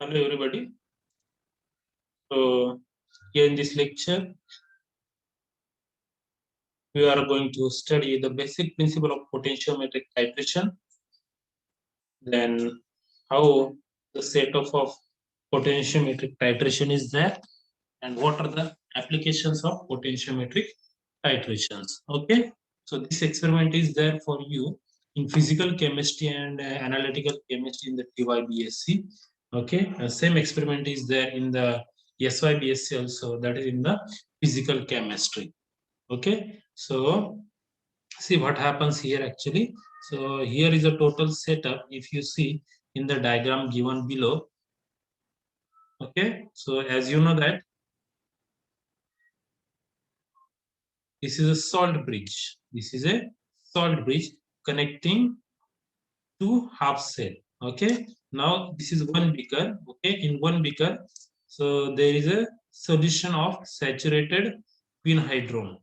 Hello everybody. So here in this lecture, we are going to study the basic principle of potentiometric titration, then how the setup of potentiometric titration is there, and what are the applications of potentiometric titrations. Okay, so this experiment is there for you in physical chemistry and analytical chemistry in the TYBSc. Okay, same experiment is there in the SYBSc also, that is in the physical chemistry. Okay, so see what happens here actually. So here is a total setup. If you see in the diagram given below. Okay, so as you know that this is a salt bridge. This is a salt bridge connecting two half cell. Okay, now this is one beaker. Okay, in one beaker, so there is a solution of saturated quinhydrone.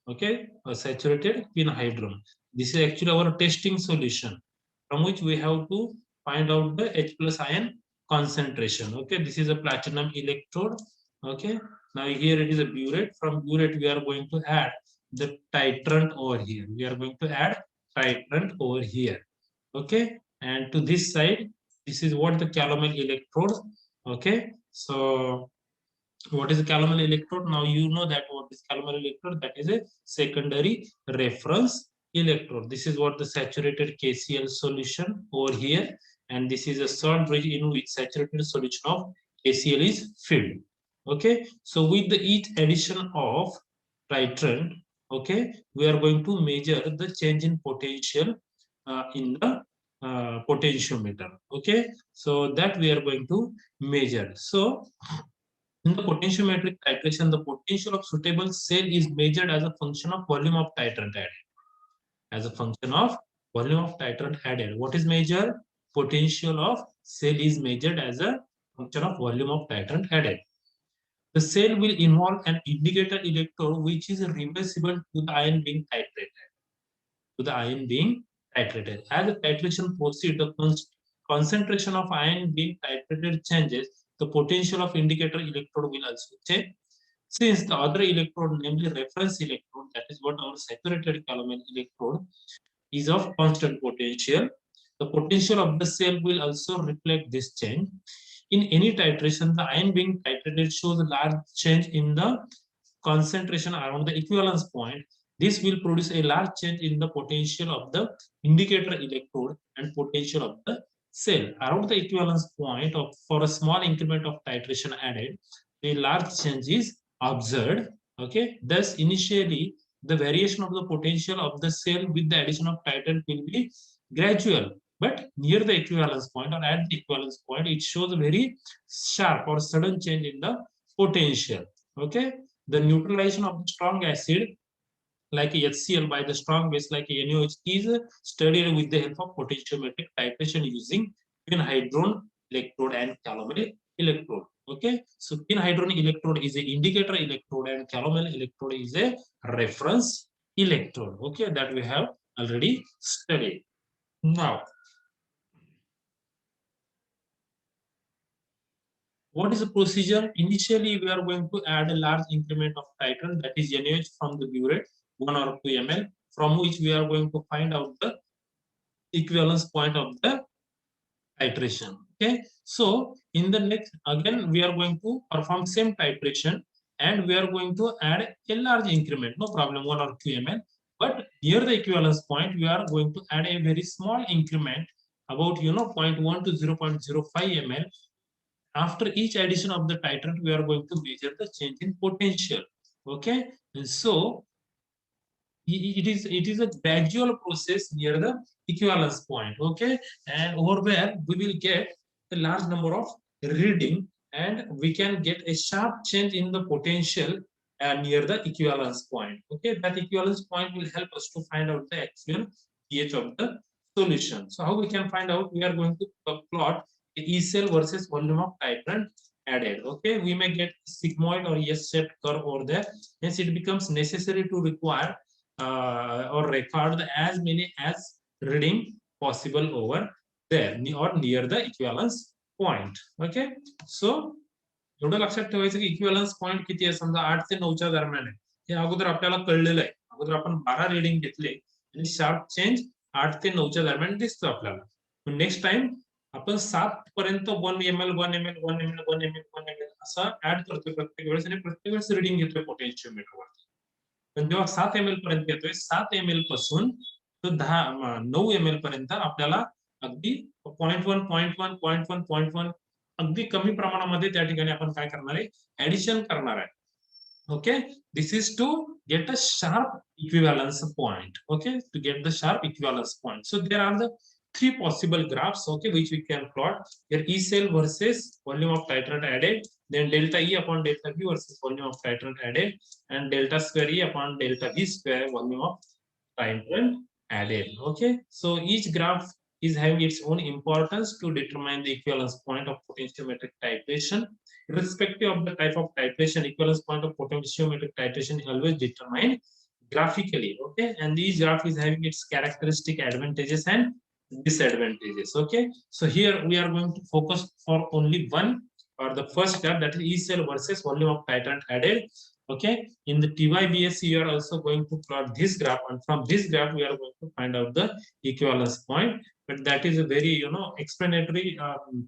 Okay, a saturated quinhydrone. This is actually our testing solution from which we have to find out the H plus ion concentration. Okay, this is a platinum electrode. Okay, now here it is a burette. From burette we are going to add the titrant over here. We are going to add titrant over here. Okay, and to this side, this is what the calomel electrode. Okay, so what is a calomel electrode? Now you know that what is calomel electrode. That is a secondary reference electrode. This is what the saturated KCl solution over here, and this is a salt bridge in which saturated solution of KCl is filled. Okay, so with the each addition of titrant, okay, we are going to measure the change in potential in the potentiometer. Okay, so that we are going to measure. So in the potentiometric titration, the potential of suitable cell is measured as a function of volume of titrant added. As a function of volume of titrant added. What is measured? Potential of cell is measured as a function of volume of titrant added. The cell will involve an indicator electrode which is reversible to the ion being titrated. To the ion being titrated. As the titration proceeds, the concentration of ion being titrated changes, the potential of indicator electrode will also change. Since the other electrode, namely reference electrode, that is what our saturated calomel electrode, is of constant potential, the potential of the cell will also reflect this change. In any titration, the ion being titrated shows a large change in the concentration around the equivalence point. This will produce a large change in the potential of the indicator electrode and potential of the cell. Around the equivalence point of for a small increment of titration added, a large change is observed. Okay, thus initially the variation of the potential of the cell with the addition of titrant will be gradual, but near the equivalence point or at the equivalence point, it shows a very sharp or sudden change in the potential. Okay, the neutralization of the strong acid like HCl by the strong base like NaOH is studied with the help of potentiometric titration using quinhydrone electrode and calomel electrode. Okay, so quinhydrone electrode is an indicator electrode and calomel electrode is a reference electrode. Okay, that we have already studied. Now, what is the procedure? Initially, we are going to add a large increment of titrant, that is NaOH from the burette, 1 or 2 ml, from which we are going to find out the equivalence point of the titration. Okay, so in the next, again, we are going to perform same titration and we are going to add a large increment, no problem, 1 or 2 ml. But near the equivalence point, we are going to add a very small increment about 0.1 to 0.05 ml. After each addition of the titrant, we are going to measure the change in potential. Okay, and so it is a gradual process near the equivalence point. Okay, and over where we will get a large number of reading and we can get a sharp change in the potential near the equivalence point. Okay, that equivalence point will help us to find out the actual pH of the solution. So how we can find out? We are going to plot the E cell versus volume of titrant added. Okay, we may get sigmoid or S-shaped curve over there. Hence, it becomes necessary to require or record as many as reading possible over there or near the equivalence point. Okay, so एवढं लक्षात ठेवायचं की इक्विव्हलन्स point किती आहे. समजा 8 ते 9च्या दरम्यान आहे, हे अगोदर आपल्याला कळलेलं आहे. अगोदर आपण 12 रिडिंग घेतले आणि शार्प चेंज 8 ते 9च्या दरम्यान दिसतो आपल्याला. नेक्स्ट टाइम आपण 7 पर्यंत 1 ml 1 ml 1 ml 1 ml 1 ml असं ऍड करतोय प्रत्येक वेळेस आणि प्रत्येक वेळेस रिडिंग घेतोय पोटेन्शिओमीटरवर. पण जेव्हा 7 ml पर्यंत येतोय, 7 ml पासून तो 9 ml पर्यंत आपल्याला अगदी 0.1 0.1 0.1 0.1 अगदी कमी प्रमाणामध्ये त्या ठिकाणी आपण काय करणार आहे, ऍडिशन करणार आहे. Okay, this is to get a sharp equivalence point. Okay, to get the sharp equivalence point. So there are the three possible graphs, okay, which we can plot. Here E cell versus volume of titrant added, then delta E upon delta V versus volume of titrant added, and delta square E upon delta V square volume of titrant added. Okay, so each graph is having its own importance to determine the equivalence point of potentiometric titration. Irrespective of the type of titration, equivalence point of potentiometric titration is always determined graphically. Okay, and each graph is having its characteristic advantages and disadvantages. Okay, so here we are going to focus for only one or the first graph, that is E cell versus volume of titrant added. Okay, in the TYBSC you are also going to plot this graph, and from this graph we are going to find out the equivalence point. But that is a very explanatory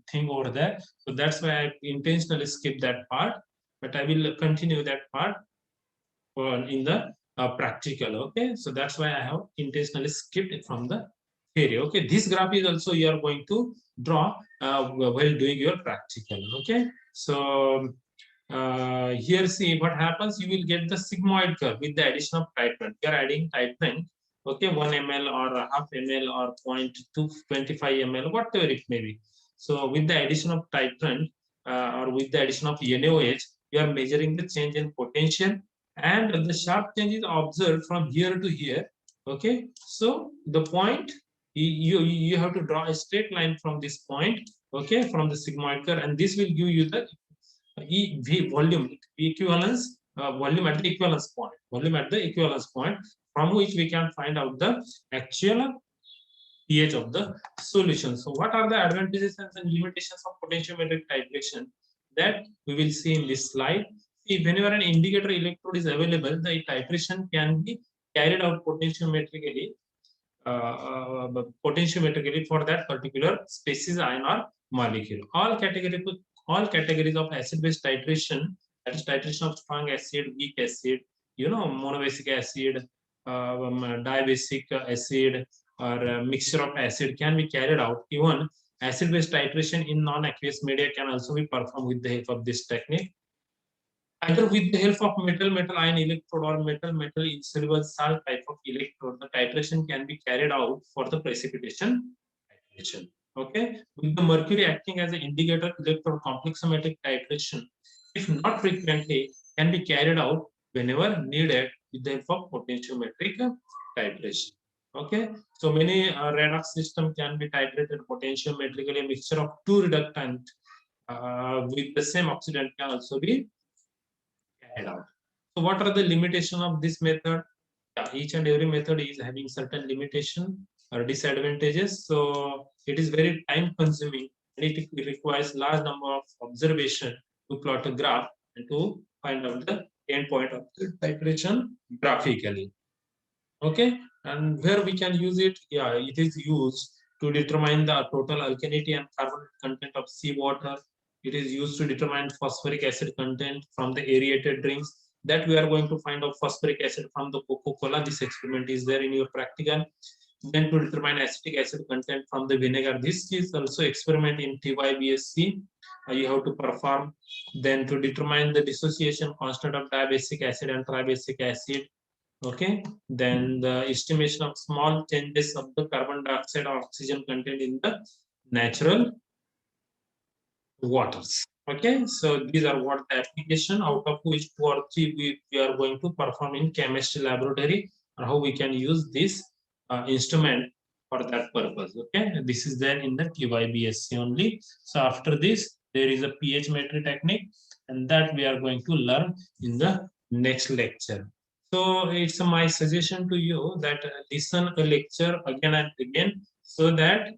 thing over there, so that's why I intentionally skip that part, but I will continue that part in the practical. Okay, so that's why I have intentionally skipped it from the theory. Okay, this graph is also you are going to draw while doing your practical. Okay, so here see what happens. You will get the sigmoid curve with the addition of titrant. You are adding titrant, okay, 1 ml or half ml or 0.225 ml, whatever it may be. So with the addition of titrant or with the addition of NaOH, you are measuring the change in potential, and the sharp change is observed from here to here. Okay, so the point you have to draw a straight line from this point, okay, from the sigmoid curve, and this will give you the V volume equivalence, volume at the equivalence point, from which we can find out the actual pH of the solution. So what are the advantages and limitations of potentiometric titration, that we will see in this slide. See, whenever an indicator electrode is available, the titration can be carried out potentiometrically for that particular species, ion or molecule. All categories of acid-base titration, that is titration of strong acid, weak acid, monobasic acid, dibasic acid, or a mixture of acid can be carried out. Even acid-base titration in non-aqueous media can also be performed with the help of this technique. Either with the help of metal ion electrode or metal insoluble salt type of electrode, the titration can be carried out for the precipitation titration. Okay, with the mercury acting as an indicator electrode, complexometric titration, if not frequently, can be carried out whenever needed with the help of potentiometric titration. Okay, so many redox system can be titrated potentiometrically. A mixture of two reductant with the same oxidant can also be carried out. So what are the limitations of this method? Yeah, each and every method is having certain limitation or disadvantages. So it is very time consuming and it requires large number of observation to plot a graph and to find out the endpoint of the titration graphically. Okay, and where we can use it? Yeah, it is used to determine the total alkalinity and carbonate content of seawater. It is used to determine phosphoric acid content from the aerated drinks. That we are going to find out phosphoric acid from the Coca-Cola. This experiment is there in your practical. Then to determine acetic acid content from the vinegar. This is also experiment in TYBSC. You have to perform. Then to determine the dissociation constant of dibasic acid and tribasic acid. Okay, then the estimation of small changes of the carbon dioxide or oxygen content in the natural waters. Okay, so these are what the application, out of which 2 or 3 we are going to perform in chemistry laboratory, or how we can use this instrument for that purpose. Okay, and this is there in the TYBSC only. So after this there is a pH metry technique, and that we are going to learn in the next lecture. So it's my suggestion to you that listen a lecture again and again, so that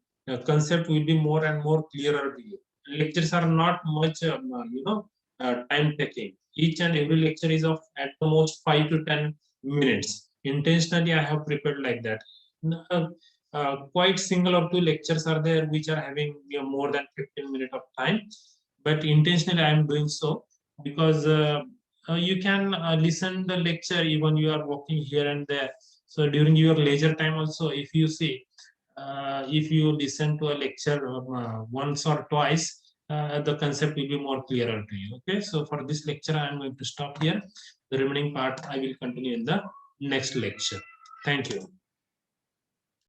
concept will be more and more clearer to you. lectures are not much, time taking. Each and every lecture is of at the most 5 to 10 minutes. Intentionally, I have prepared like that. Quite single or two lectures are there which are having more than 15 minutes of time, but intentionally I am doing so because you can listen the lecture even you are walking here and there. So during your leisure time also, if you see, if you listen to a lecture once or twice, the concept will be more clearer to you. Okay, so for this lecture, I am going to stop here. The remaining part I will continue in the next lecture. Thank you.